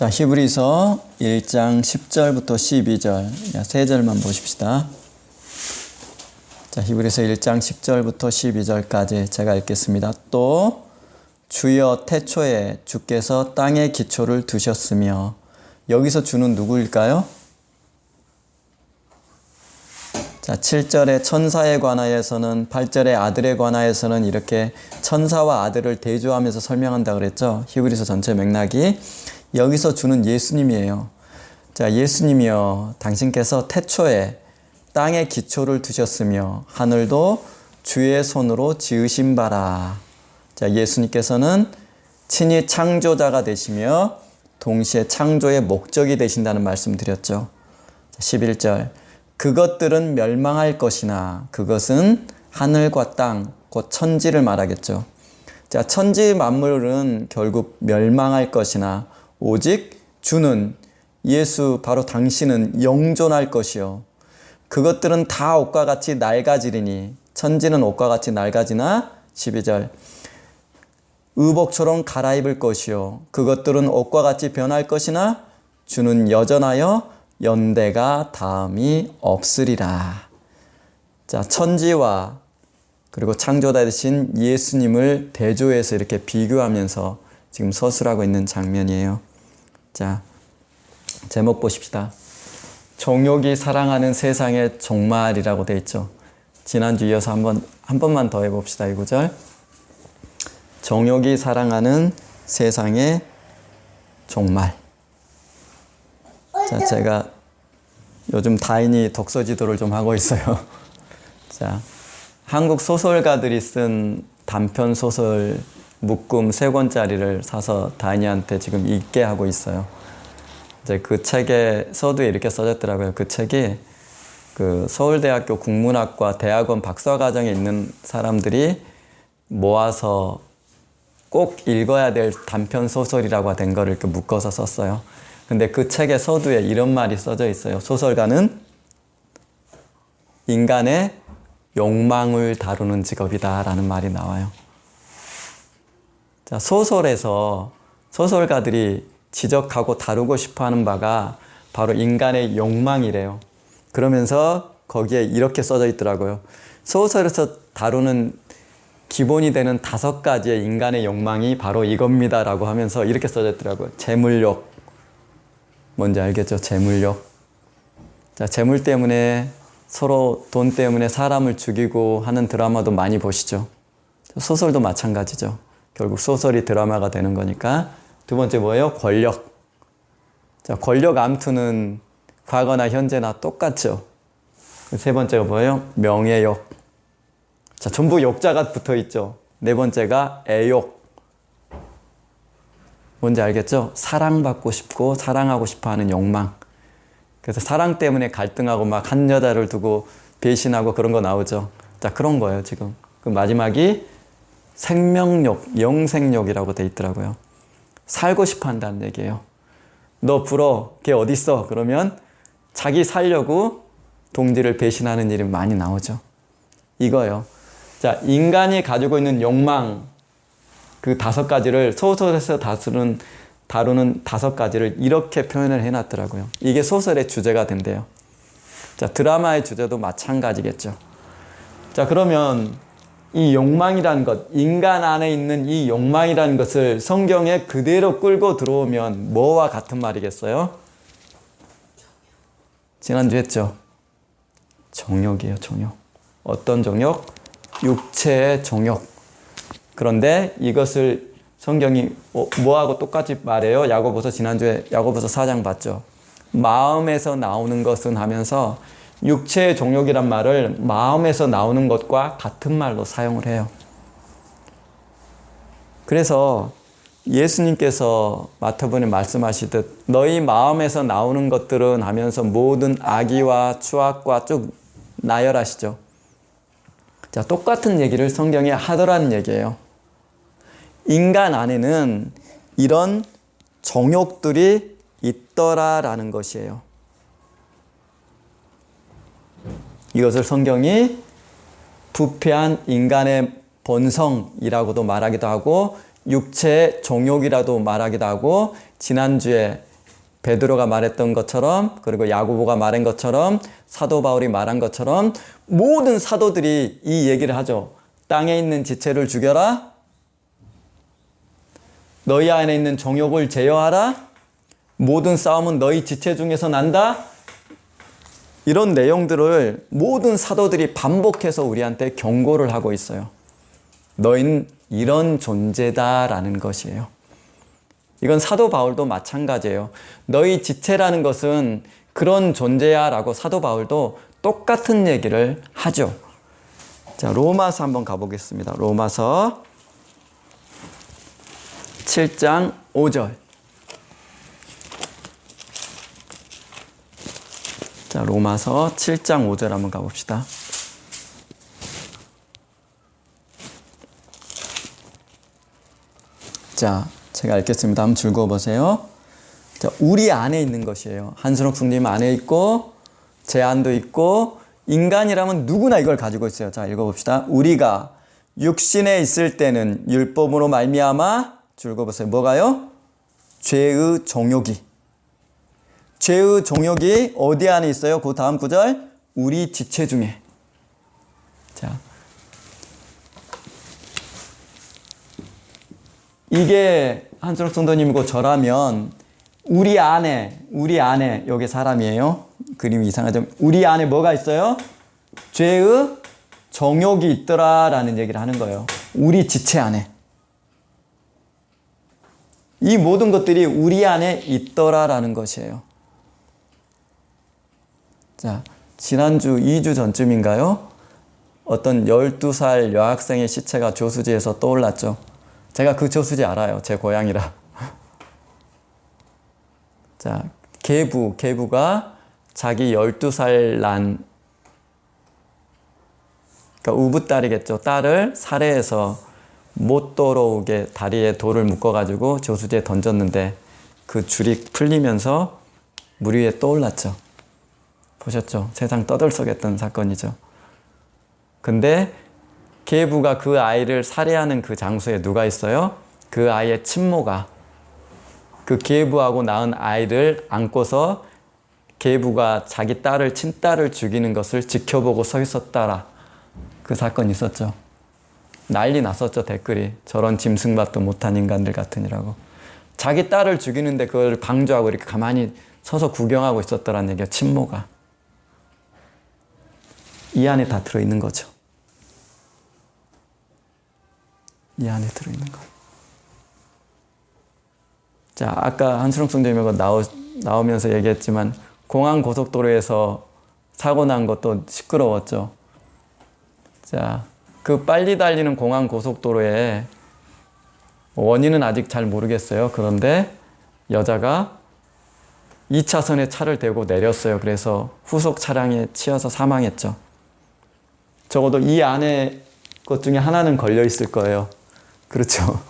자, 히브리서 1장 10절부터 12절, 세 절만 보십시다. 자, 히브리서 1장 10절부터 12절까지 제가 읽겠습니다. 또 주여 태초에 주께서 땅의 기초를 두셨으며, 여기서 주는 누구일까요? 자, 7절에 천사에 관하여서는, 8절에 아들에 관하여서는 이렇게 천사와 아들을 대조하면서 설명한다 그랬죠. 히브리서 전체 맥락이 여기서 주는 예수님이에요. 자, 예수님이여 당신께서 태초에 땅의 기초를 두셨으며 하늘도 주의 손으로 지으신 바라. 자, 예수님께서는 친히 창조자가 되시며 동시에 창조의 목적이 되신다는 말씀 드렸죠. 11절, 그것들은 멸망할 것이나 그것은 하늘과 땅, 곧 천지를 말하겠죠. 자, 천지 만물은 결국 멸망할 것이나 오직 주는, 예수 바로 당신은 영존할 것이요 그것들은 다 옷과 같이 낡아지리니, 천지는 옷과 같이 낡아지나, 12절, 의복처럼 갈아입을 것이요 그것들은 옷과 같이 변할 것이나 주는 여전하여 연대가 다음이 없으리라. 자, 천지와 그리고 창조자 되신 예수님을 대조해서 이렇게 비교하면서 지금 서술하고 있는 장면이에요. 자, 제목 보십시다. 정욕이 사랑하는 세상의 종말이라고 되어 있죠. 지난주 이어서 한 번만 더 해봅시다. 이 구절. 정욕이 사랑하는 세상의 종말. 자, 제가 요즘 다인이 독서 지도를 좀 하고 있어요. 자, 한국 소설가들이 쓴 단편 소설 묶음 3권짜리를 사서 다인이한테 지금 읽게 하고 있어요. 이제 그 책에 서두에 이렇게 써졌더라고요. 그 책이 그 서울대학교 국문학과 대학원 박사과정에 있는 사람들이 모아서 꼭 읽어야 될 단편 소설이라고 된 거를 이렇게 묶어서 썼어요. 근데 그 책의 서두에 이런 말이 써져 있어요. 소설가는 인간의 욕망을 다루는 직업이다 라는 말이 나와요. 자, 소설에서 소설가들이 지적하고 다루고 싶어하는 바가 바로 인간의 욕망이래요. 그러면서 거기에 이렇게 써져 있더라고요. 소설에서 다루는 기본이 되는 5가지의 인간의 욕망이 바로 이겁니다 라고 하면서 이렇게 써져 있더라고요. 재물욕. 뭔지 알겠죠? 재물욕. 자, 재물 때문에 서로 돈 때문에 사람을 죽이고 하는 드라마도 많이 보시죠. 소설도 마찬가지죠. 결국 소설이 드라마가 되는 거니까. 두 번째 뭐예요? 권력. 자, 권력 암투는 과거나 현재나 똑같죠. 세 번째가 뭐예요? 명예욕. 자, 전부 욕자가 붙어 있죠. 네 번째가 애욕. 뭔지 알겠죠? 사랑받고 싶고 사랑하고 싶어 하는 욕망. 그래서 사랑 때문에 갈등하고 막 한 여자를 두고 배신하고 그런 거 나오죠. 자, 그런 거예요, 지금. 그 마지막이 생명욕, 영생욕이라고 돼 있더라고요. 살고 싶어 한다는 얘기예요. 너 불어, 걔 어딨어? 그러면 자기 살려고 동지를 배신하는 일이 많이 나오죠. 이거요. 자, 인간이 가지고 있는 욕망, 그 5가지를 소설에서 다루는 5가지를 이렇게 표현을 해놨더라고요. 이게 소설의 주제가 된대요. 자, 드라마의 주제도 마찬가지겠죠. 자, 그러면 이 욕망이라는 것, 인간 안에 있는 이 욕망이라는 것을 성경에 그대로 끌고 들어오면 뭐와 같은 말이겠어요? 지난주 했죠? 정욕이에요, 정욕. 어떤 정욕? 육체의 정욕. 그런데 이것을 성경이 뭐하고 똑같이 말해요? 야고보서, 지난주에 야고보서 4장 봤죠? 마음에서 나오는 것은 하면서 육체의 정욕이란 말을 마음에서 나오는 것과 같은 말로 사용을 해요. 그래서 예수님께서 마태복음에 말씀하시듯 너희 마음에서 나오는 것들은 하면서 모든 악의와 추악과 쭉 나열하시죠. 자, 똑같은 얘기를 성경에 하더라는 얘기예요. 인간 안에는 이런 정욕들이 있더라라는 것이에요. 이것을 성경이 부패한 인간의 본성이라고도 말하기도 하고 육체의 정욕이라도 말하기도 하고 지난주에 베드로가 말했던 것처럼, 그리고 야고보가 말한 것처럼, 사도 바울이 말한 것처럼 모든 사도들이 이 얘기를 하죠. 땅에 있는 지체를 죽여라. 너희 안에 있는 정욕을 제어하라. 모든 싸움은 너희 지체 중에서 난다. 이런 내용들을 모든 사도들이 반복해서 우리한테 경고를 하고 있어요. 너희는 이런 존재다라는 것이에요. 이건 사도 바울도 마찬가지예요. 너희 지체라는 것은 그런 존재야 라고 사도 바울도 똑같은 얘기를 하죠. 자, 로마서 한번 가보겠습니다. 로마서 7장 5절. 자, 로마서 7장 5절 한번 가봅시다. 자, 제가 읽겠습니다. 한번 읽어보세요. 자, 우리 안에 있는 것이에요. 한순옥 성님 안에 있고, 제 안도 있고, 인간이라면 누구나 이걸 가지고 있어요. 자, 읽어봅시다. 우리가 육신에 있을 때는 율법으로 말미암아, 읽어보세요. 뭐가요? 죄의 정욕이. 죄의 정욕이 어디 안에 있어요? 그 다음 구절. 우리 지체 중에. 자, 이게 한순옥 성도님이고 저라면 우리 안에 여기 사람이에요. 그림이 이상하죠. 우리 안에 뭐가 있어요? 죄의 정욕이 있더라라는 얘기를 하는 거예요. 우리 지체 안에. 이 모든 것들이 우리 안에 있더라라는 것이에요. 자, 지난주 2주 전쯤인가요? 어떤 12살 여학생의 시체가 저수지에서 떠올랐죠. 제가 그 저수지 알아요. 제 고향이라. 자, 계부가 자기 12살 난, 그러니까 우붓딸이겠죠. 딸을 살해해서 못 돌아오게 다리에 돌을 묶어가지고 저수지에 던졌는데 그 줄이 풀리면서 물 위에 떠올랐죠. 보셨죠? 세상 떠들썩했던 사건이죠. 근데 계부가 그 아이를 살해하는 그 장소에 누가 있어요? 그 아이의 친모가 그 계부하고 낳은 아이를 안고서 계부가 자기 딸을 친딸을 죽이는 것을 지켜보고 서 있었다라. 그 사건이 있었죠. 난리 났었죠. 댓글이. 저런 짐승밭도 못한 인간들 같으니라고. 자기 딸을 죽이는데 그걸 방조하고 이렇게 가만히 서서 구경하고 있었더라는 얘기야. 친모가. 이 안에 다 들어있는 거죠. 이 안에 들어있는 거. 자, 아까 한순옥 성도님이 나오면서 얘기했지만 공항 고속도로에서 사고 난 것도 시끄러웠죠. 자, 그 빨리 달리는 공항 고속도로에 원인은 아직 잘 모르겠어요. 그런데 여자가 2차선에 차를 대고 내렸어요. 그래서 후속 차량에 치여서 사망했죠. 적어도 이 안에 것 중에 하나는 걸려 있을 거예요. 그렇죠.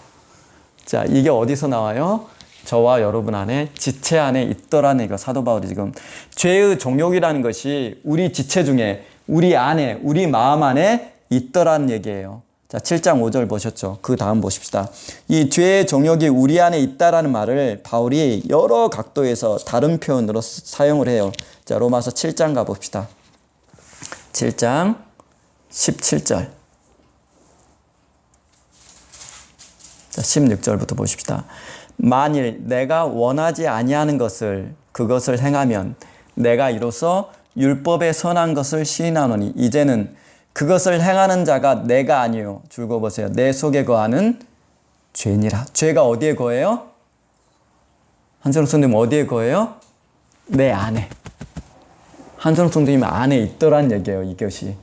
자, 이게 어디서 나와요? 저와 여러분 안에 지체 안에 있더라는 이거 사도 바울이 지금 죄의 정욕이라는 것이 우리 지체 중에 우리 안에 우리 마음 안에 있더라는 얘기예요. 자, 7장 5절 보셨죠? 그 다음 보십시다. 이 죄의 정욕이 우리 안에 있다라는 말을 바울이 여러 각도에서 다른 표현으로 사용을 해요. 자, 로마서 7장 가봅시다. 7장 17절. 자, 16절부터 보십시다. 만일 내가 원하지 아니하는 것을 그것을 행하면 내가 이로써 율법에 선한 것을 시인하노니 이제는 그것을 행하는 자가 내가 아니요. 줄거 보세요. 내 속에 거하는 죄니라. 죄가 어디에 거해요? 한순옥 성도님 어디에 거해요? 내 안에. 한순옥 성도님 안에 있더란 얘기예요. 이것이.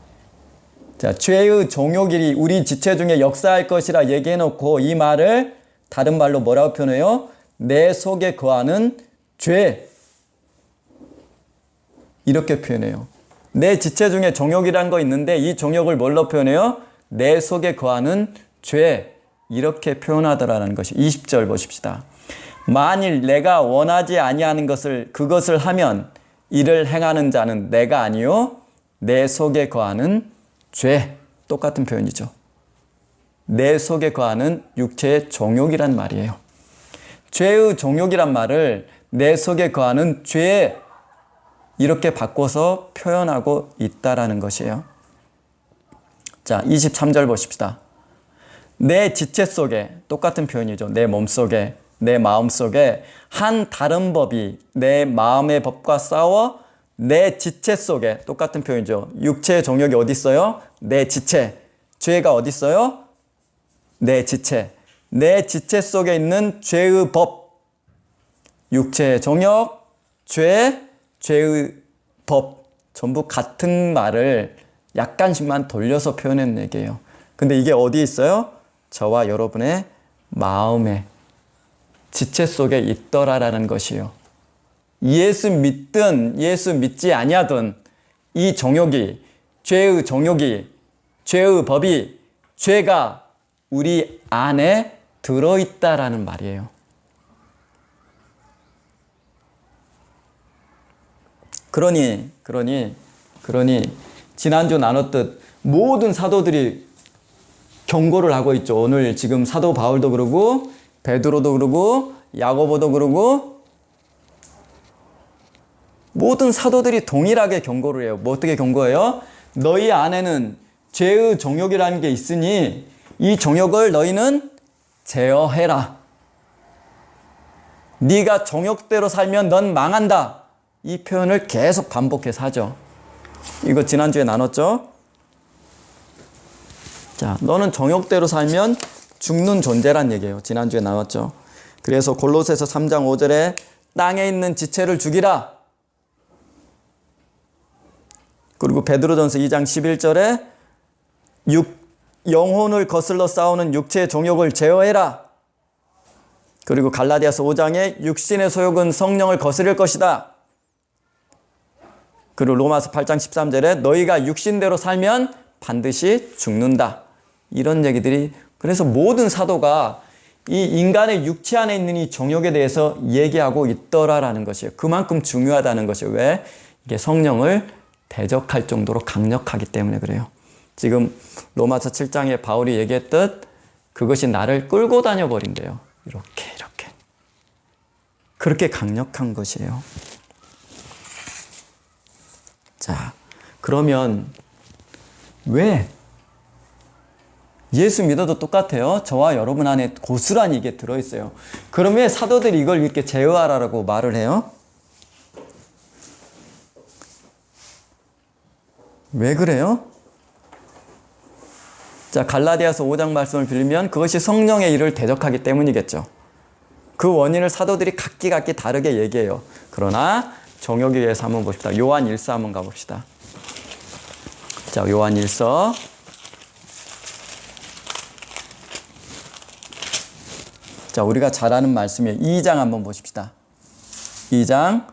자, 죄의 정욕이 우리 지체 중에 역사할 것이라 얘기해놓고 이 말을 다른 말로 뭐라고 표현해요? 내 속에 거하는 죄. 이렇게 표현해요. 내 지체 중에 정욕이란 거 있는데 이 정욕을 뭘로 표현해요? 내 속에 거하는 죄. 이렇게 표현하더라는 것이 20절 보십시다. 만일 내가 원하지 아니하는 것을 그것을 하면 이를 행하는 자는 내가 아니요 내 속에 거하는 죄. 똑같은 표현이죠. 내 속에 거하는 육체의 정욕이란 말이에요. 죄의 정욕이란 말을 내 속에 거하는 죄, 이렇게 바꿔서 표현하고 있다라는 것이에요. 자, 23절 보십시다. 내 지체 속에, 똑같은 표현이죠. 내 몸 속에, 내 마음 속에 한 다른 법이 내 마음의 법과 싸워 내 지체 속에, 똑같은 표현이죠. 육체의 정욕이 어디 있어요? 내 지체. 죄가 어디 있어요? 내 지체. 내 지체 속에 있는 죄의 법. 육체의 정욕, 죄, 죄의 법. 전부 같은 말을 약간씩만 돌려서 표현한 얘기예요. 근데 이게 어디에 있어요? 저와 여러분의 마음에, 지체 속에 있더라라는 것이요. 예수 믿든 예수 믿지 아니하든 이 정욕이, 죄의 정욕이, 죄의 법이, 죄가 우리 안에 들어있다라는 말이에요. 그러니 지난주 나눴듯 모든 사도들이 경고를 하고 있죠. 오늘 지금 사도 바울도 그러고 베드로도 그러고 야고보도 그러고 모든 사도들이 동일하게 경고를 해요. 뭐 어떻게 경고해요? 너희 안에는 죄의 정욕이라는 게 있으니 이 정욕을 너희는 제어해라. 네가 정욕대로 살면 넌 망한다. 이 표현을 계속 반복해서 하죠. 이거 지난주에 나눴죠? 자, 너는 정욕대로 살면 죽는 존재란 얘기예요. 지난주에 나왔죠. 그래서 골로새서 3장 5절에 땅에 있는 지체를 죽이라. 그리고 베드로전서 2장 11절에 영혼을 거슬러 싸우는 육체의 정욕을 제어해라. 그리고 갈라디아서 5장에 육신의 소욕은 성령을 거스릴 것이다. 그리고 로마서 8장 13절에 너희가 육신대로 살면 반드시 죽는다. 이런 얘기들이, 그래서 모든 사도가 이 인간의 육체 안에 있는 이 정욕에 대해서 얘기하고 있더라라는 것이에요. 그만큼 중요하다는 것이에요. 왜? 이게 성령을 대적할 정도로 강력하기 때문에 그래요. 지금 로마서 7장에 바울이 얘기했듯 그것이 나를 끌고 다녀버린대요. 이렇게. 그렇게 강력한 것이에요. 자, 그러면 왜? 예수 믿어도 똑같아요. 저와 여러분 안에 고스란히 이게 들어있어요. 그럼 왜 사도들이 이걸 이렇게 제어하라고 말을 해요? 왜 그래요? 자, 갈라디아서 5장 말씀을 빌리면 그것이 성령의 일을 대적하기 때문이겠죠. 그 원인을 사도들이 각기 다르게 얘기해요. 그러나 정욕에 의해서 한번 봅시다. 요한 1서 한번 가봅시다. 자, 요한 1서. 자, 우리가 잘 아는 말씀이에요. 2장 한번 보십시다. 2장.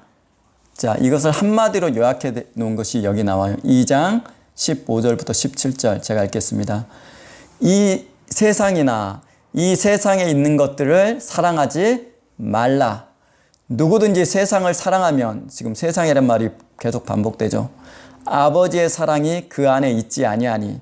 자, 이것을 한마디로 요약해 놓은 것이 여기 나와요. 2장 15절부터 17절 제가 읽겠습니다. 이 세상이나 이 세상에 있는 것들을 사랑하지 말라. 누구든지 세상을 사랑하면, 지금 세상이란 말이 계속 반복되죠. 아버지의 사랑이 그 안에 있지 아니하니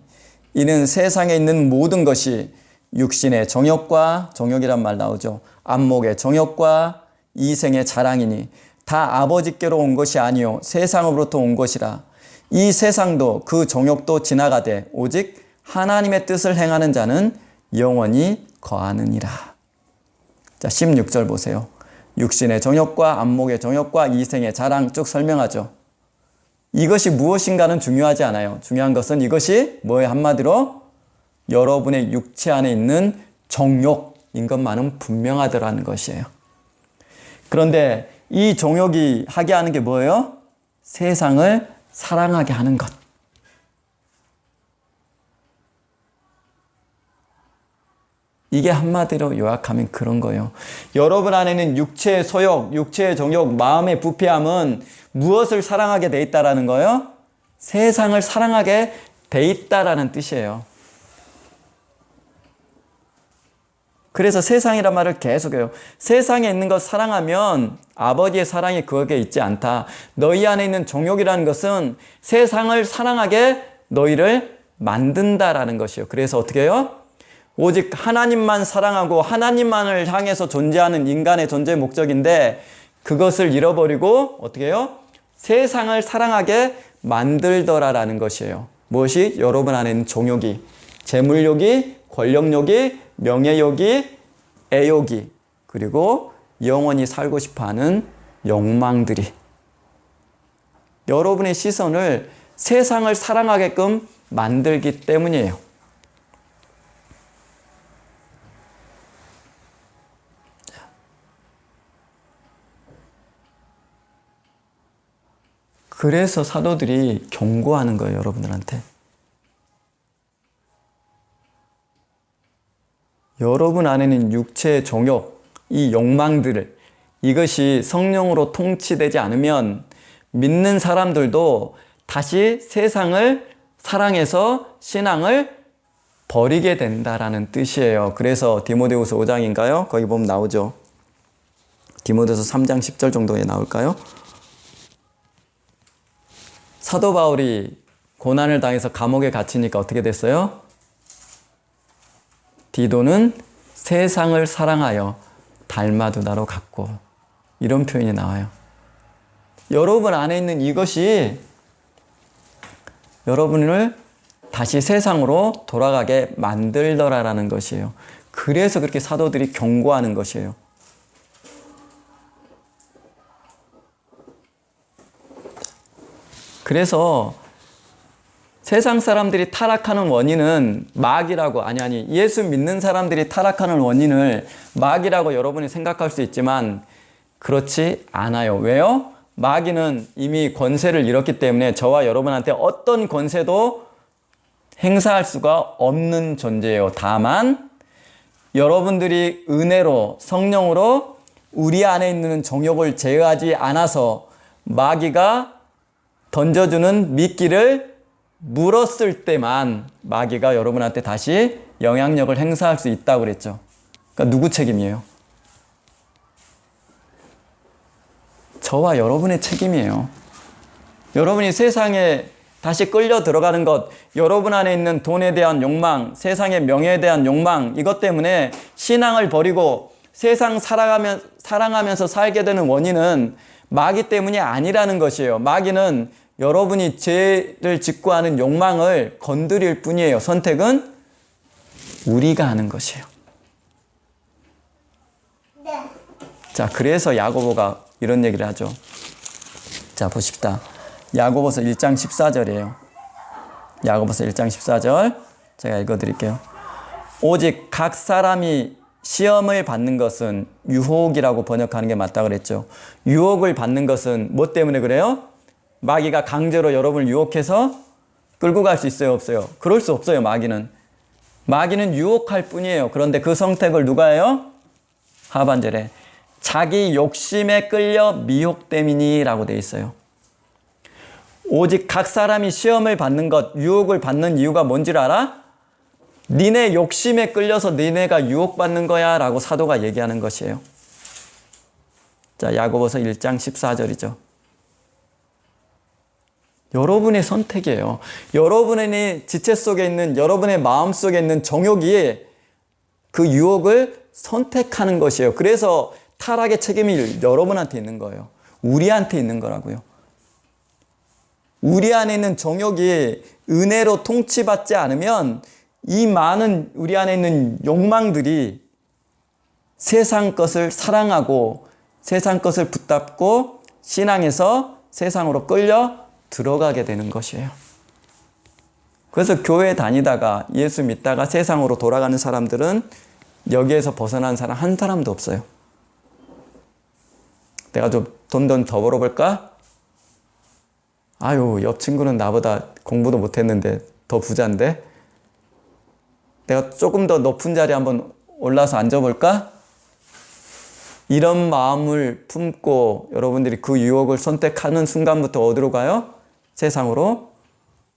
이는 세상에 있는 모든 것이 육신의 정욕과, 정욕이란 말 나오죠. 안목의 정욕과 이생의 자랑이니 다 아버지께로 온 것이 아니요 세상으로부터 온 것이라. 이 세상도 그 정욕도 지나가되 오직 하나님의 뜻을 행하는 자는 영원히 거하느니라. 자, 16절 보세요. 육신의 정욕과 안목의 정욕과 이생의 자랑 쭉 설명하죠. 이것이 무엇인가는 중요하지 않아요. 중요한 것은 이것이 뭐예요? 한마디로 여러분의 육체 안에 있는 정욕인 것만은 분명하더라는 것이에요. 그런데 이 정욕이 하게 하는 게 뭐예요? 세상을 사랑하게 하는 것. 이게 한마디로 요약하면 그런 거예요. 여러분 안에는 육체의 소욕, 육체의 정욕, 마음의 부패함은 무엇을 사랑하게 돼 있다라는 거예요? 세상을 사랑하게 돼 있다라는 뜻이에요. 그래서 세상이란 말을 계속해요. 세상에 있는 것 사랑하면 아버지의 사랑이 거기에 있지 않다. 너희 안에 있는 정욕이라는 것은 세상을 사랑하게 너희를 만든다라는 것이에요. 그래서 어떻게 해요? 오직 하나님만 사랑하고 하나님만을 향해서 존재하는 인간의 존재 목적인데 그것을 잃어버리고 어떻게 해요? 세상을 사랑하게 만들더라라는 것이에요. 무엇이? 여러분 안에 있는 정욕이, 재물욕이, 권력욕이, 명예욕이, 애욕이, 그리고 영원히 살고 싶어하는 욕망들이 여러분의 시선을 세상을 사랑하게끔 만들기 때문이에요. 그래서 사도들이 경고하는 거예요, 여러분들한테. 여러분 안에는 육체의 정욕, 이 욕망들을, 이것이 성령으로 통치되지 않으면 믿는 사람들도 다시 세상을 사랑해서 신앙을 버리게 된다라는 뜻이에요. 그래서 디모데후서 5장인가요? 거기 보면 나오죠. 디모데후서 3장 10절 정도에 나올까요? 사도 바울이 고난을 당해서 감옥에 갇히니까 어떻게 됐어요? 디도는 세상을 사랑하여 달마두나로 갔고, 이런 표현이 나와요. 여러분 안에 있는 이것이 여러분을 다시 세상으로 돌아가게 만들더라라는 것이에요. 그래서 그렇게 사도들이 경고하는 것이에요. 그래서 세상 사람들이 타락하는 원인은 마귀라고, 아니 예수 믿는 사람들이 타락하는 원인을 마귀라고 여러분이 생각할 수 있지만 그렇지 않아요. 왜요? 마귀는 이미 권세를 잃었기 때문에 저와 여러분한테 어떤 권세도 행사할 수가 없는 존재예요. 다만 여러분들이 은혜로, 성령으로 우리 안에 있는 정욕을 제어하지 않아서 마귀가 던져주는 미끼를 물었을 때만 마귀가 여러분한테 다시 영향력을 행사할 수 있다고 그랬죠. 그러니까 누구 책임이에요? 저와 여러분의 책임이에요. 여러분이 세상에 다시 끌려 들어가는 것, 여러분 안에 있는 돈에 대한 욕망, 세상의 명예에 대한 욕망, 이것 때문에 신앙을 버리고 세상 사랑하면서 살게 되는 원인은 마귀 때문이 아니라는 것이에요. 마귀는 여러분이 죄를 짓고 하는 욕망을 건드릴 뿐이에요. 선택은 우리가 하는 것이에요. 네. 자, 그래서 야고보가 이런 얘기를 하죠. 자, 보십시다. 야고보서 1장 14절이에요. 야고보서 1장 14절 제가 읽어드릴게요. 오직 각 사람이 시험을 받는 것은 유혹이라고 번역하는 게 맞다고 그랬죠. 유혹을 받는 것은 뭐 때문에 그래요? 마귀가 강제로 여러분을 유혹해서 끌고 갈 수 있어요, 없어요? 그럴 수 없어요, 마귀는. 마귀는 유혹할 뿐이에요. 그런데 그 선택을 누가 해요? 하반절에 자기 욕심에 끌려 미혹됨이니 라고 되어 있어요. 오직 각 사람이 시험을 받는 것, 유혹을 받는 이유가 뭔지를 알아? 니네 욕심에 끌려서 니네가 유혹받는 거야 라고 사도가 얘기하는 것이에요. 자, 야고보서 1장 14절이죠. 여러분의 선택이에요. 여러분의 지체 속에 있는, 여러분의 마음 속에 있는 정욕이 그 유혹을 선택하는 것이에요. 그래서 타락의 책임이 여러분한테 있는 거예요. 우리한테 있는 거라고요. 우리 안에 있는 정욕이 은혜로 통치받지 않으면 이 많은 우리 안에 있는 욕망들이 세상 것을 사랑하고 세상 것을 붙잡고 신앙에서 세상으로 끌려 들어가게 되는 것이에요. 그래서 교회 다니다가 예수 믿다가 세상으로 돌아가는 사람들은 여기에서 벗어난 사람 한 사람도 없어요. 내가 좀 돈 더 벌어볼까? 아유, 옆 친구는 나보다 공부도 못했는데 더 부자인데? 내가 조금 더 높은 자리에 한번 올라서 앉아볼까? 이런 마음을 품고 여러분들이 그 유혹을 선택하는 순간부터 어디로 가요? 세상으로,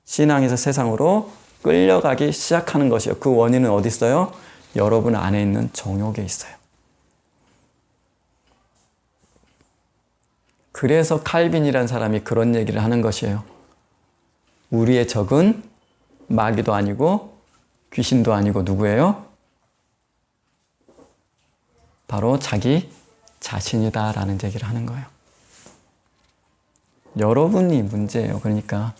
신앙에서 세상으로 끌려가기 시작하는 것이에요. 그 원인은 어디 있어요? 여러분 안에 있는 정욕에 있어요. 그래서 칼빈이라는 사람이 그런 얘기를 하는 것이에요. 우리의 적은 마귀도 아니고 귀신도 아니고 누구예요? 바로 자기 자신이다라는 얘기를 하는 거예요. 여러분이 문제예요. 그러니까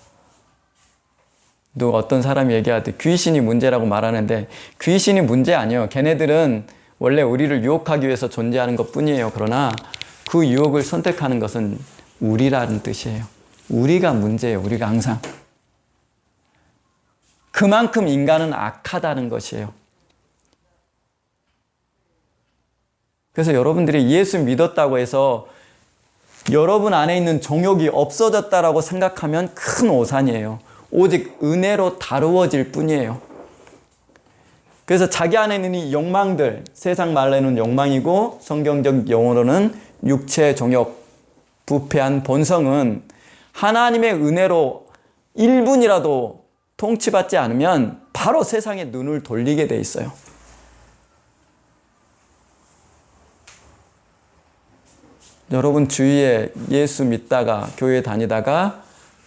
누가 어떤 사람이 얘기하듯 귀신이 문제라고 말하는데 귀신이 문제 아니에요. 걔네들은 원래 우리를 유혹하기 위해서 존재하는 것 뿐이에요. 그러나 그 유혹을 선택하는 것은 우리라는 뜻이에요. 우리가 문제예요. 우리가 항상. 그만큼 인간은 악하다는 것이에요. 그래서 여러분들이 예수 믿었다고 해서 여러분 안에 있는 정욕이 없어졌다라고 생각하면 큰 오산이에요. 오직 은혜로 다루어질 뿐이에요. 그래서 자기 안에 있는 이 욕망들, 세상 말로는 욕망이고 성경적 용어로는 육체의 정욕, 부패한 본성은 하나님의 은혜로 1분이라도 통치받지 않으면 바로 세상에 눈을 돌리게 돼 있어요. 여러분 주위에 예수 믿다가 교회 다니다가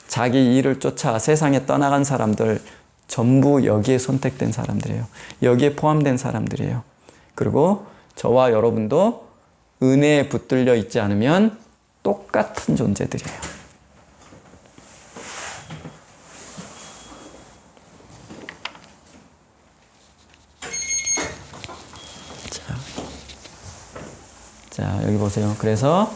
자기 일을 쫓아 세상에 떠나간 사람들 전부 여기에 선택된 사람들이에요. 여기에 포함된 사람들이에요. 그리고 저와 여러분도 은혜에 붙들려 있지 않으면 똑같은 존재들이에요. 자, 여기 보세요. 그래서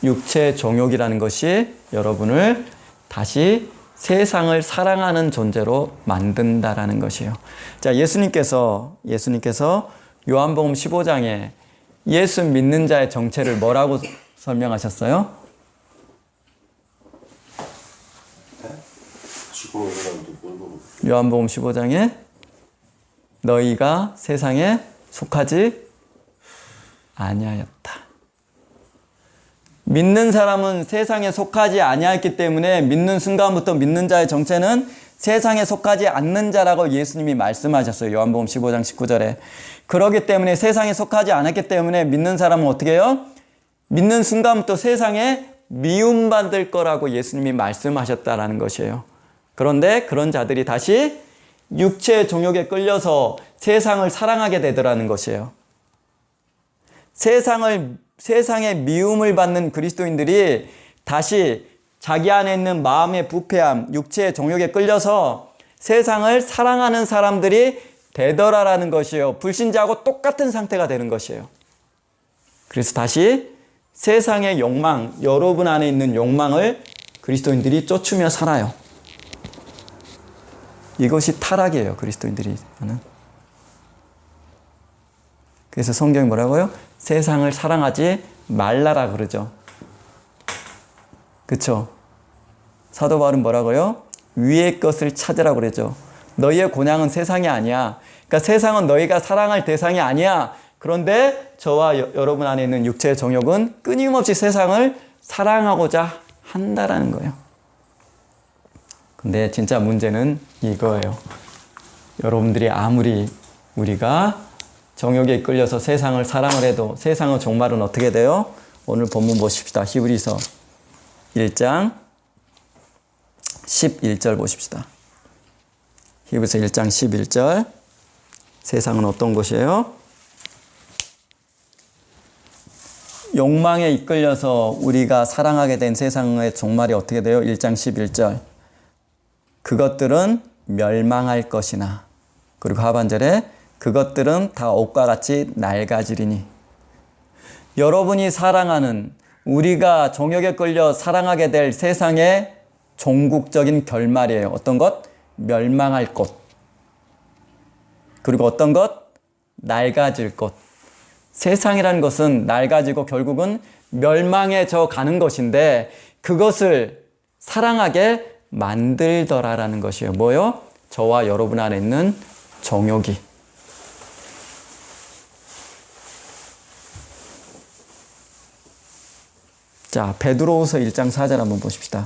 육체의 정욕이라는 것이 여러분을 다시 세상을 사랑하는 존재로 만든다라는 것이에요. 자, 예수님께서 요한복음 15장에 예수 믿는 자의 정체를 뭐라고 설명하셨어요? 요한복음 15장에 너희가 세상에 속하지 아니하였다. 믿는 사람은 세상에 속하지 아니하였기 때문에 믿는 순간부터 믿는 자의 정체는 세상에 속하지 않는 자라고 예수님이 말씀하셨어요. 요한복음 15장 19절에. 그렇기 때문에 세상에 속하지 않았기 때문에 믿는 사람은 어떻게 해요? 믿는 순간부터 세상에 미움받을 거라고 예수님이 말씀하셨다라는 것이에요. 그런데 그런 자들이 다시 육체의 종욕에 끌려서 세상을 사랑하게 되더라는 것이에요. 세상의 미움을 받는 그리스도인들이 다시 자기 안에 있는 마음의 부패함, 육체의 정욕에 끌려서 세상을 사랑하는 사람들이 되더라라는 것이에요. 불신자하고 똑같은 상태가 되는 것이에요. 그래서 다시 세상의 욕망, 여러분 안에 있는 욕망을 그리스도인들이 쫓으며 살아요. 이것이 타락이에요. 그리스도인들이 하는. 그래서 성경이 뭐라고요? 세상을 사랑하지 말라라 그러죠. 그렇죠? 사도 바울은 뭐라고요? 위의 것을 찾으라고 그러죠. 너희의 고향은 세상이 아니야. 그러니까 세상은 너희가 사랑할 대상이 아니야. 그런데 저와 여러분 안에 있는 육체의 정욕은 끊임없이 세상을 사랑하고자 한다라는 거예요. 근데 진짜 문제는 이거예요. 여러분들이 아무리 우리가 정욕에 이끌려서 세상을 사랑을 해도 세상의 종말은 어떻게 돼요? 오늘 본문 보십시다. 히브리서 1장 11절 보십시다. 히브리서 1장 11절. 세상은 어떤 곳이에요? 욕망에 이끌려서 우리가 사랑하게 된 세상의 종말이 어떻게 돼요? 1장 11절. 그것들은 멸망할 것이나, 그리고 하반절에 그것들은 다 옷과 같이 낡아지리니. 여러분이 사랑하는, 우리가 정욕에 끌려 사랑하게 될 세상의 종국적인 결말이에요. 어떤 것? 멸망할 것. 그리고 어떤 것? 낡아질 것. 세상이라는 것은 낡아지고 결국은 멸망해져 가는 것인데 그것을 사랑하게 만들더라라는 것이에요. 뭐요? 저와 여러분 안에 있는 정욕이. 자, 베드로후서 1장 4절 한번 보십시다.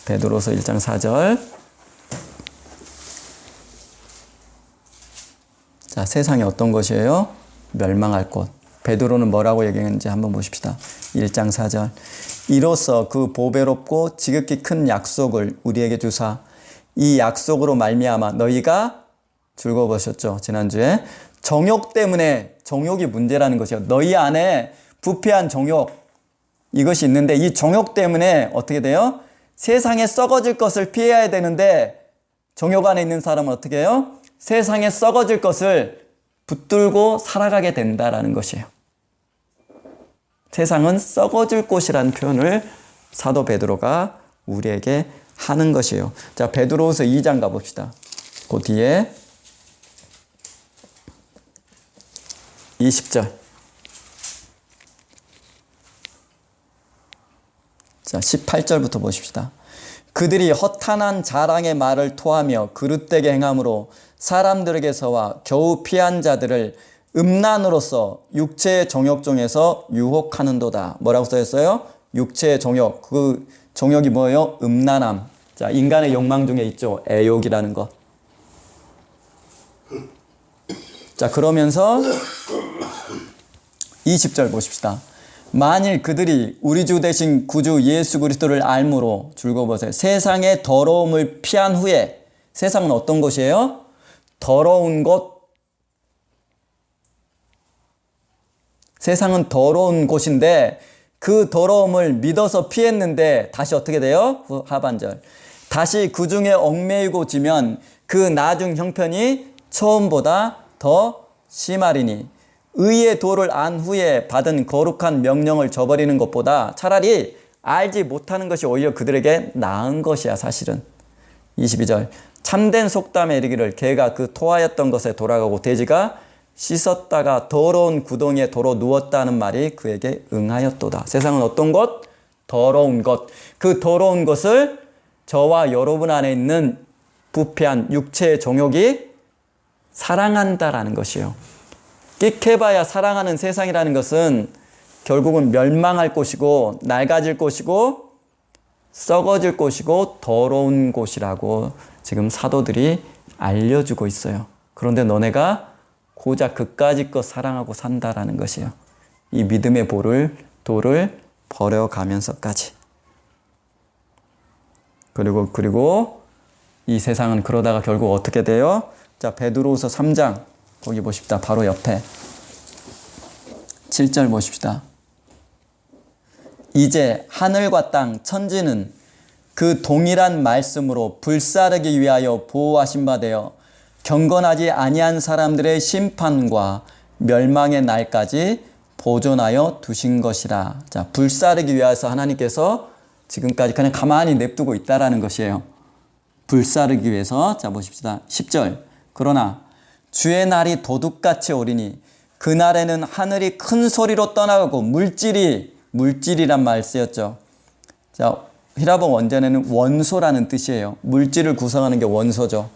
베드로후서 1장 4절. 자, 세상이 어떤 것이에요? 멸망할 것. 베드로는 뭐라고 얘기했는지 한번 보십시다. 1장 4절. 이로써 그 보배롭고 지극히 큰 약속을 우리에게 주사 이 약속으로 말미암아 너희가 즐거워보셨죠? 지난주에 정욕 때문에, 정욕이 문제라는 것이요. 너희 안에 부패한 정욕, 이것이 있는데 이 정욕 때문에 어떻게 돼요? 세상에 썩어질 것을 피해야 되는데 정욕 안에 있는 사람은 어떻게 해요? 세상에 썩어질 것을 붙들고 살아가게 된다라는 것이에요. 세상은 썩어질 곳이라는 표현을 사도 베드로가 우리에게 하는 것이에요. 자, 베드로후서 2장 가봅시다. 그 뒤에 20절. 자, 18절부터 보십시다. 그들이 허탄한 자랑의 말을 토하며 그릇되게 행함으로 사람들에게서와 겨우 피한 자들을 음란으로서 육체의 정욕 중에서 유혹하는도다. 뭐라고 써있어요? 육체의 정욕. 그 정욕이 뭐예요? 음란함. 자, 인간의 욕망 중에 있죠. 애욕이라는 것. 자, 그러면서 20절 보십시다. 만일 그들이 우리 주 대신 구주 예수 그리스도를 알므로 즐거워보세요. 세상의 더러움을 피한 후에, 세상은 어떤 것이에요? 더러운 것. 세상은 더러운 곳인데 그 더러움을 믿어서 피했는데 다시 어떻게 돼요? 하반절. 다시 그 중에 얽매이고 지면 그 나중 형편이 처음보다 더 심하리니 의의 도를 안 후에 받은 거룩한 명령을 저버리는 것보다 차라리 알지 못하는 것이 오히려 그들에게 나은 것이야 사실은. 22절. 참된 속담에 이르기를 개가 그 토하였던 것에 돌아가고 돼지가 씻었다가 더러운 구덩이에 도로 누웠다는 말이 그에게 응하였도다. 세상은 어떤 것? 더러운 것. 그 더러운 것을 저와 여러분 안에 있는 부패한 육체의 정욕이 사랑한다라는 것이에요. 끽해봐야 사랑하는 세상이라는 것은 결국은 멸망할 곳이고 낡아질 곳이고 썩어질 곳이고 더러운 곳이라고 지금 사도들이 알려주고 있어요. 그런데 너네가 고작 그까짓 것 사랑하고 산다라는 것이에요. 이 믿음의 도를 버려가면서까지. 그리고 이 세상은 그러다가 결국 어떻게 돼요? 자, 베드로후서 3장 거기 보십시다. 바로 옆에 7절 보십시다. 이제 하늘과 땅 천지는 그 동일한 말씀으로 불사르기 위하여 보호하신 바 되어 경건하지 아니한 사람들의 심판과 멸망의 날까지 보존하여 두신 것이라. 자, 불사르기 위해서 하나님께서 지금까지 그냥 가만히 냅두고 있다라는 것이에요. 불사르기 위해서. 자, 보십시다. 10절. 그러나 주의 날이 도둑같이 오리니 그날에는 하늘이 큰 소리로 떠나가고 물질이란 말 쓰였죠. 자, 히라보 원전에는 원소라는 뜻이에요. 물질을 구성하는 게 원소죠.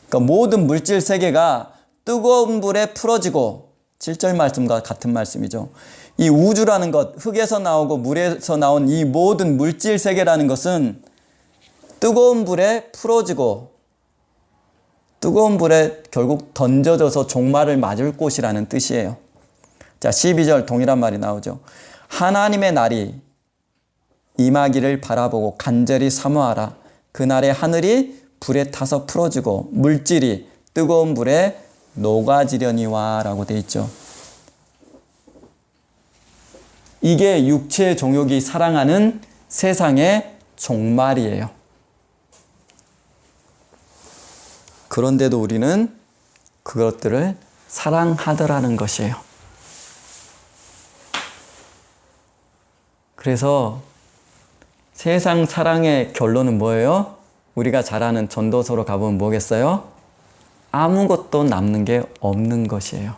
그러니까 모든 물질 세계가 뜨거운 불에 풀어지고 7절 말씀과 같은 말씀이죠. 이 우주라는 것, 흙에서 나오고 물에서 나온 이 모든 물질 세계라는 것은 뜨거운 불에 풀어지고 뜨거운 불에 결국 던져져서 종말을 맞을 곳이라는 뜻이에요. 자, 12절 동일한 말이 나오죠. 하나님의 날이 임하기를 바라보고 간절히 사모하라. 그날에 하늘이 불에 타서 풀어지고 물질이 뜨거운 불에 녹아지려니와 라고 되어 있죠. 이게 육체의 정욕이 사랑하는 세상의 종말이에요. 그런데도 우리는 그것들을 사랑하더라는 것이에요. 그래서 세상 사랑의 결론은 뭐예요? 우리가 잘 아는 전도서로 가보면 뭐겠어요? 아무것도 남는 게 없는 것이에요.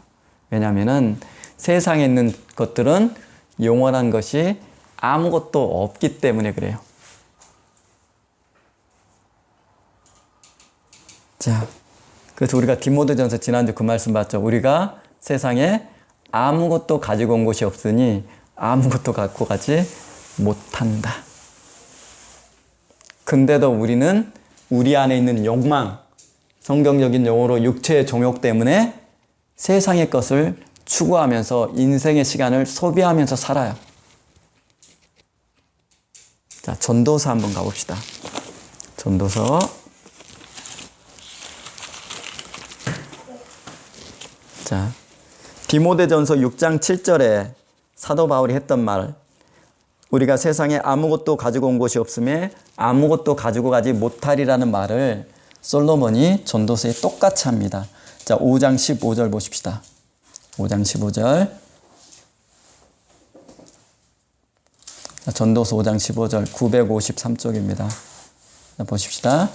왜냐하면 세상에 있는 것들은 영원한 것이 아무것도 없기 때문에 그래요. 자, 그래서 우리가 디모데전서 지난주 그 말씀 봤죠. 우리가 세상에 아무것도 가지고 온 것이 없으니 아무것도 갖고 가지 못한다. 근데도 우리는 우리 안에 있는 욕망, 성경적인 용어로 육체의 정욕 때문에 세상의 것을 추구하면서 인생의 시간을 소비하면서 살아요. 자, 전도서 한번 가봅시다. 전도서. 자, 디모데전서 6장 7절에 사도 바울이 했던 말, 우리가 세상에 아무것도 가지고 온 것이 없음에 아무것도 가지고 가지 못하리라는 말을 솔로몬이 전도서에 똑같이 합니다. 자, 5장 15절 보십시다. 5장 15절. 전도서 5장 15절 953쪽입니다. 자, 보십시다.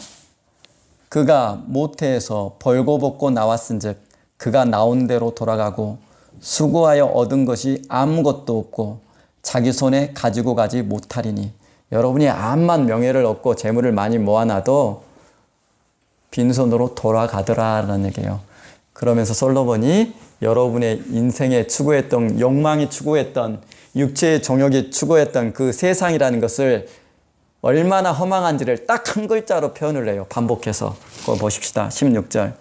그가 모태에서 벌거벗고 나왔은즉 그가 나온 대로 돌아가고 수고하여 얻은 것이 아무것도 없고 자기 손에 가지고 가지 못하리니. 여러분이 암만 명예를 얻고 재물을 많이 모아놔도 빈손으로 돌아가더라라는 얘기예요. 그러면서 솔로몬이 여러분의 인생에 추구했던, 욕망이 추구했던, 육체의 정욕이 추구했던 그 세상이라는 것을 얼마나 허망한지를 딱 한 글자로 표현을 해요. 반복해서. 그거 보십시다. 16절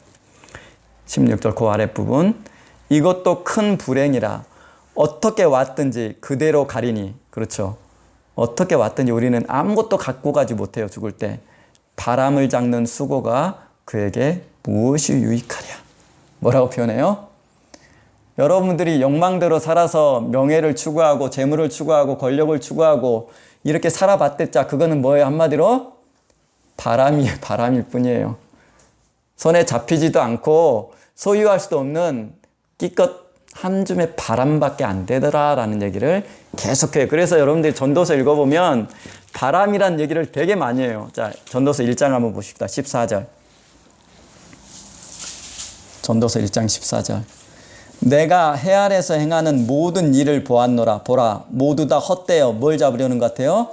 그 아랫부분. 이것도 큰 불행이라 어떻게 왔든지 그대로 가리니. 그렇죠. 어떻게 왔든지 우리는 아무것도 갖고 가지 못해요. 죽을 때. 바람을 잡는 수고가 그에게 무엇이 유익하랴. 뭐라고 표현해요? 여러분들이 욕망대로 살아서 명예를 추구하고 재물을 추구하고 권력을 추구하고 이렇게 살아봤댔자 그거는 뭐예요? 한마디로 바람일 뿐이에요. 손에 잡히지도 않고 소유할 수도 없는 끼껏 한 줌의 바람밖에 안 되더라라는 얘기를 계속해요. 그래서 여러분들이 전도서 읽어보면 바람이라는 얘기를 되게 많이 해요. 자, 전도서 1장 한번 보십시다. 14절. 전도서 1장 14절. 내가 해 아래서 행하는 모든 일을 보았노라. 보라, 모두 다 헛되어 뭘 잡으려는 것 같아요?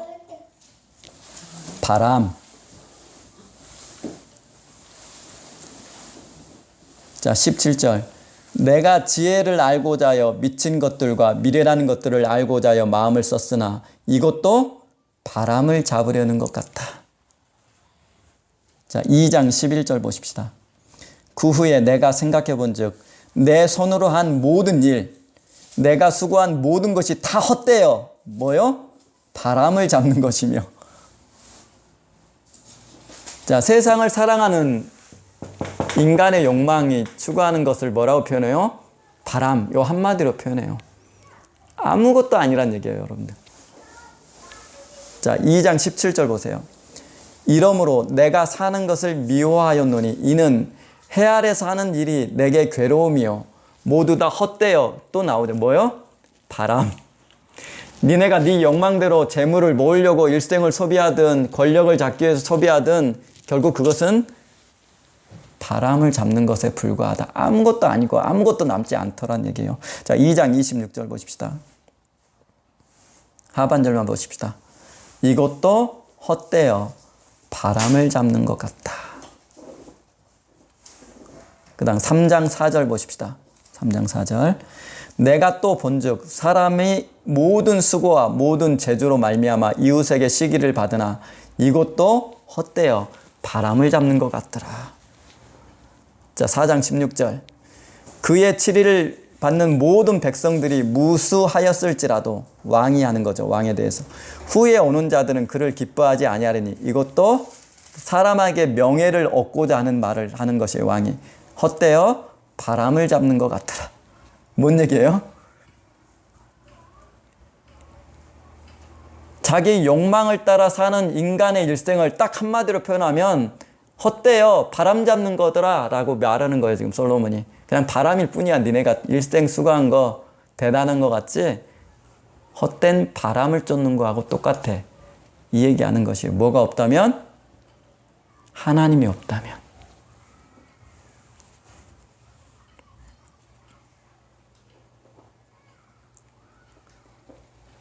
바람. 자, 17절. 내가 지혜를 알고자 하여 미친 것들과 미래라는 것들을 알고자 하여 마음을 썼으나 이것도 바람을 잡으려는 것 같다. 자, 2장 11절 보십시다. 그 후에 내가 생각해 본즉 내 손으로 한 모든 일, 내가 수고한 모든 것이 다 헛되어 뭐요? 바람을 잡는 것이며. 자, 세상을 사랑하는 인간의 욕망이 추구하는 것을 뭐라고 표현해요? 바람. 요 한마디로 표현해요. 아무것도 아니란 얘기예요, 여러분들. 자, 2장 17절 보세요. 이러므로 내가 사는 것을 미워하였노니 이는 해 아래서 하는 일이 내게 괴로움이요 모두 다 헛되어. 또 나오죠. 뭐요? 바람. 니네가 네 욕망대로 재물을 모으려고 일생을 소비하든 권력을 잡기 위해서 소비하든 결국 그것은 바람을 잡는 것에 불과하다. 아무것도 아니고 아무것도 남지 않더란 얘기예요. 자, 2장 26절 보십시다. 하반절만 보십시다. 이것도 헛되어 바람을 잡는 것 같다. 그 다음 3장 4절 보십시다. 3장 4절. 내가 또 본즉 사람이 모든 수고와 모든 재주로 말미암아 이웃에게 시기를 받으나 이것도 헛되어 바람을 잡는 것 같더라. 자, 4장 16절. 그의 치리를 받는 모든 백성들이 무수하였을지라도, 왕이 하는 거죠. 왕에 대해서. 후에 오는 자들은 그를 기뻐하지 아니하리니 이것도 사람에게 명예를 얻고자 하는 말을 하는 것이에요. 왕이. 헛되어 바람을 잡는 것 같더라. 뭔 얘기예요? 자기 욕망을 따라 사는 인간의 일생을 딱 한마디로 표현하면 헛되어 바람 잡는 거더라 라고 말하는 거예요. 지금 솔로몬이. 그냥 바람일 뿐이야. 니네가 일생 수고한 거 대단한 거 같지? 헛된 바람을 쫓는 거하고 똑같아. 이 얘기하는 것이에요. 뭐가 없다면? 하나님이 없다면.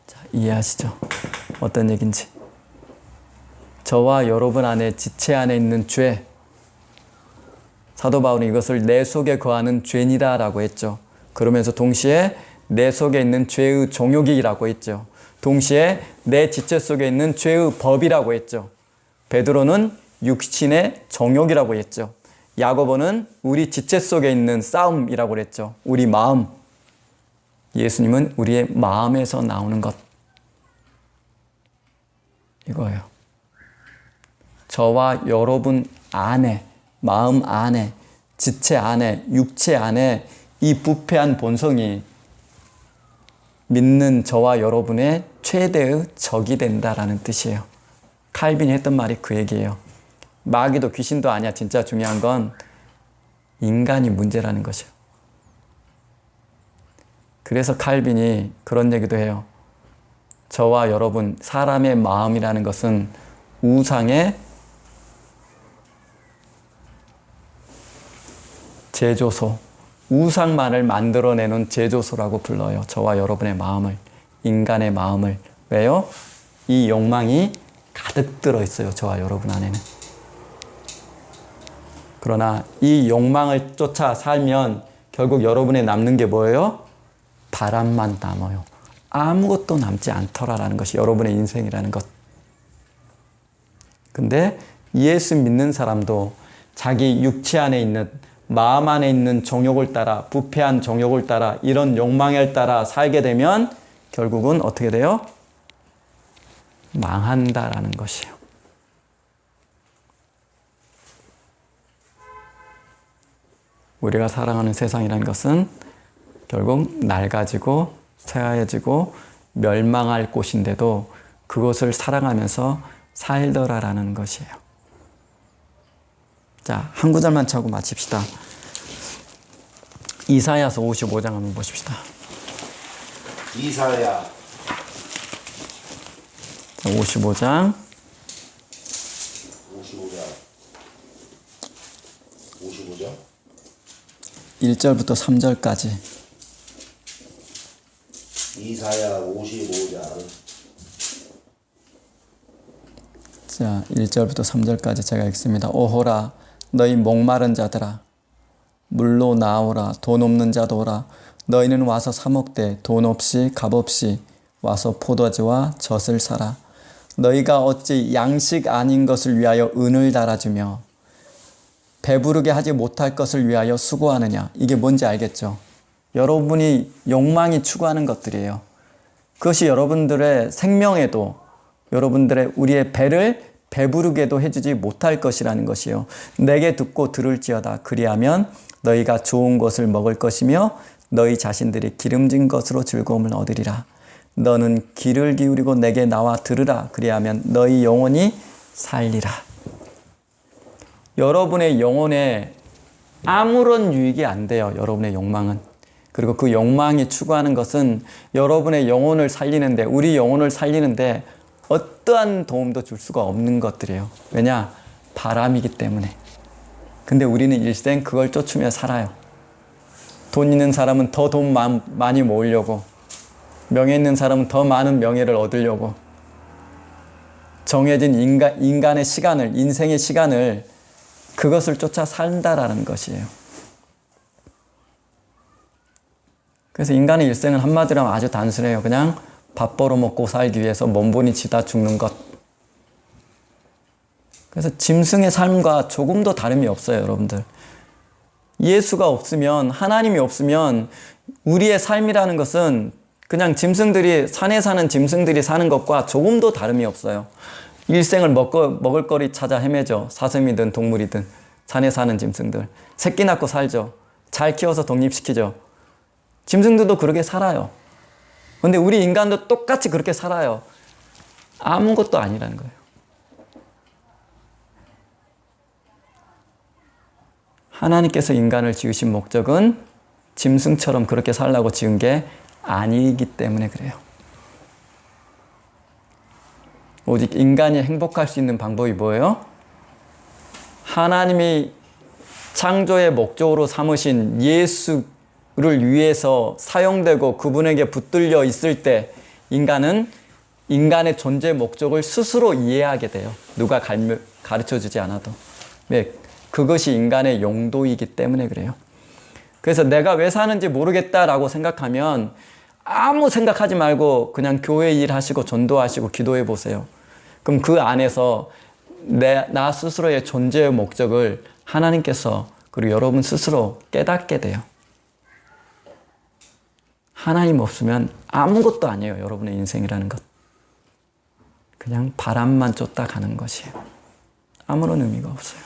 자, 이해하시죠? 어떤 얘기인지. 저와 여러분 안에, 지체 안에 있는 죄, 사도 바울은 이것을 내 속에 거하는 죄니라 라고 했죠. 그러면서 동시에 내 속에 있는 죄의 종욕이라고 했죠. 동시에 내 지체 속에 있는 죄의 법이라고 했죠. 베드로는 육신의 정욕이라고 했죠. 야고보는 우리 지체 속에 있는 싸움이라고 했죠. 우리 마음. 예수님은 우리의 마음에서 나오는 것. 이거예요. 저와 여러분 안에, 마음 안에, 지체 안에, 육체 안에 이 부패한 본성이 믿는 저와 여러분의 최대의 적이 된다라는 뜻이에요. 칼빈이 했던 말이 그 얘기예요. 마귀도 귀신도 아니야. 진짜 중요한 건 인간이 문제라는 것이에요. 그래서 칼빈이 그런 얘기도 해요. 저와 여러분, 사람의 마음이라는 것은 우상의 제조소, 우상만을 만들어내는 제조소라고 불러요. 저와 여러분의 마음을, 인간의 마음을. 왜요? 이 욕망이 가득 들어있어요. 저와 여러분 안에는. 그러나 이 욕망을 쫓아 살면 결국 여러분에 남는 게 뭐예요? 바람만 남아요. 아무것도 남지 않더라라는 것이 여러분의 인생이라는 것. 근데 예수 믿는 사람도 자기 육체 안에 있는, 마음 안에 있는 정욕을 따라, 부패한 정욕을 따라, 이런 욕망을 따라 살게 되면 결국은 어떻게 돼요? 망한다라는 것이에요. 우리가 살아가는 세상이라는 것은 결국 낡아지고 쇠하여지고 멸망할 곳인데도 그것을 사랑하면서 살더라라는 것이에요. 자, 한 구절만 차고 마칩시다. 이사야서 55장 한번 보십시다. 이사야 55장 55장 1절부터 3절까지. 이사야 55장 자, 1절부터 3절까지 제가 읽습니다. 오호라 너희 목마른 자들아 물로 나오라. 돈 없는 자도 오라. 너희는 와서 사 먹되 돈 없이 값 없이 와서 포도주와 젖을 사라. 너희가 어찌 양식 아닌 것을 위하여 은을 달아주며 배부르게 하지 못할 것을 위하여 수고하느냐. 이게 뭔지 알겠죠? 여러분이 욕망이 추구하는 것들이에요. 그것이 여러분들의 생명에도, 여러분들의 우리의 배를 배부르게도 해주지 못할 것이라는 것이요. 내게 듣고 들을지어다. 그리하면 너희가 좋은 것을 먹을 것이며 너희 자신들이 기름진 것으로 즐거움을 얻으리라. 너는 귀를 기울이고 내게 나와 들으라. 그리하면 너희 영혼이 살리라. 여러분의 영혼에 아무런 유익이 안 돼요. 여러분의 욕망은. 그리고 그 욕망이 추구하는 것은 여러분의 영혼을 살리는데, 우리 영혼을 살리는데 어떠한 도움도 줄 수가 없는 것들이에요. 왜냐? 바람이기 때문에. 근데 우리는 일생 그걸 쫓으며 살아요. 돈 있는 사람은 더 돈 많이 모으려고, 명예 있는 사람은 더 많은 명예를 얻으려고, 정해진 인간의 시간을, 인생의 시간을 그것을 쫓아 산다라는 것이에요. 그래서 인간의 일생은 한마디로 하면 아주 단순해요. 그냥 밥 벌어먹고 살기 위해서 몸부림치다 죽는 것. 그래서 짐승의 삶과 조금도 다름이 없어요, 여러분들. 예수가 없으면, 하나님이 없으면 우리의 삶이라는 것은 그냥 짐승들이, 산에 사는 짐승들이 사는 것과 조금도 다름이 없어요. 일생을 먹을 거리 찾아 헤매죠. 사슴이든 동물이든 산에 사는 짐승들. 새끼 낳고 살죠. 잘 키워서 독립시키죠. 짐승들도 그렇게 살아요. 근데 우리 인간도 똑같이 그렇게 살아요. 아무것도 아니라는 거예요. 하나님께서 인간을 지으신 목적은 짐승처럼 그렇게 살라고 지은 게 아니기 때문에 그래요. 오직 인간이 행복할 수 있는 방법이 뭐예요? 하나님이 창조의 목적으로 삼으신 예수를 위해서 사용되고 그분에게 붙들려 있을 때 인간은 인간의 존재 목적을 스스로 이해하게 돼요. 누가 가르쳐주지 않아도. 왜? 그것이 인간의 용도이기 때문에 그래요. 그래서 내가 왜 사는지 모르겠다라고 생각하면 아무 생각하지 말고 그냥 교회 일하시고 전도하시고 기도해 보세요. 그럼 그 안에서 나 스스로의 존재의 목적을 하나님께서 그리고 여러분 스스로 깨닫게 돼요. 하나님 없으면 아무것도 아니에요. 여러분의 인생이라는 것. 그냥 바람만 쫓다 가는 것이에요. 아무런 의미가 없어요.